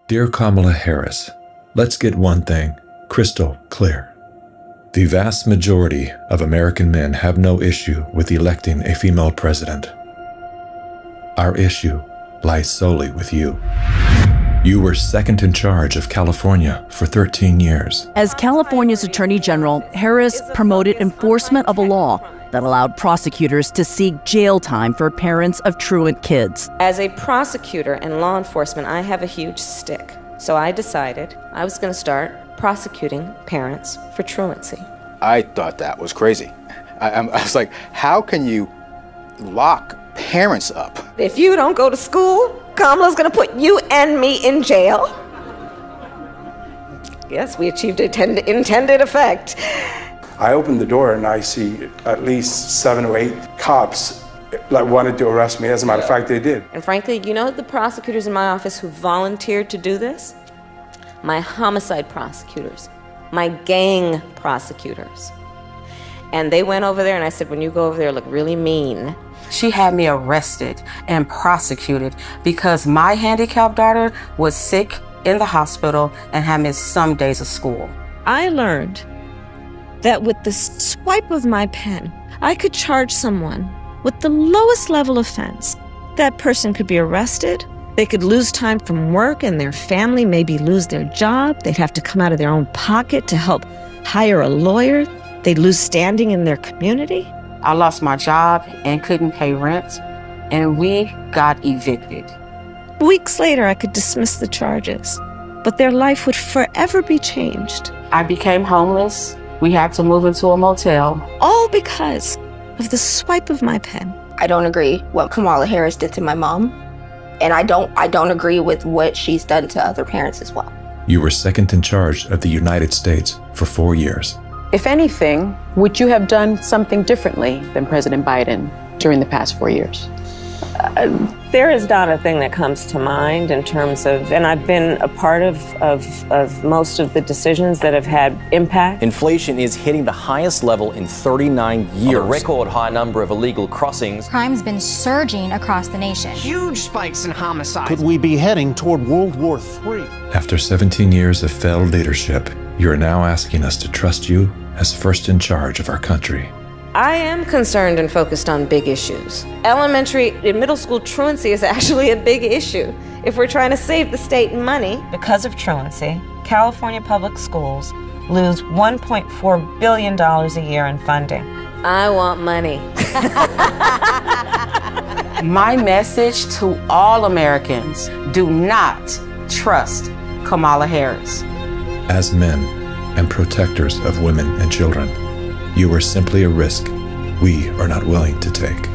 Dear Kamala Harris, let's get one thing crystal clear. The vast majority of American men have no issue with electing a female president. Our issue lies solely with you. You were second in charge of California for 13 years. As California's Attorney General, Harris promoted enforcement of a law that allowed prosecutors to seek jail time for parents of truant kids. As a prosecutor and law enforcement, I have a huge stick. So I decided I was going to start prosecuting parents for truancy. I thought that was crazy. I was like, how can you lock parents up? If you don't go to school, Kamala's going to put you and me in jail. Yes, we achieved intended effect. I opened the door and I see at least 7 or 8 cops wanted to arrest me. As a matter of fact, they did. And frankly, you know the prosecutors in my office who volunteered to do this? My homicide prosecutors, my gang prosecutors. And they went over there and I said, when you go over there, look really mean. She had me arrested and prosecuted because my handicapped daughter was sick in the hospital and had missed some days of school. I learned that with the swipe of my pen, I could charge someone with the lowest level offense. That person could be arrested, they could lose time from work, and their family maybe lose their job. They'd have to come out of their own pocket to help hire a lawyer. They'd lose standing in their community. I lost my job and couldn't pay rent, and we got evicted. Weeks later, I could dismiss the charges, but their life would forever be changed. I became homeless. We had to move into a motel. All because of the swipe of my pen. I don't agree what Kamala Harris did to my mom, and I don't agree with what she's done to other parents as well. You were second in charge of the United States for 4 years. If anything, would you have done something differently than President Biden during the past 4 years? There is not a thing that comes to mind in terms of, and I've been a part of most of the decisions that have had impact. Inflation is hitting the highest level in 39 years. A record high number of illegal crossings. Crime's been surging across the nation. Huge spikes in homicides. Could we be heading toward World War III? After 17 years of failed leadership, you are now asking us to trust you as first in charge of our country. I am concerned and focused on big issues. Elementary and middle school truancy is actually a big issue. If we're trying to save the state money. Because of truancy, California public schools lose $1.4 billion a year in funding. I want money. My message to all Americans, do not trust Kamala Harris. As men and protectors of women and children, you are simply a risk we are not willing to take.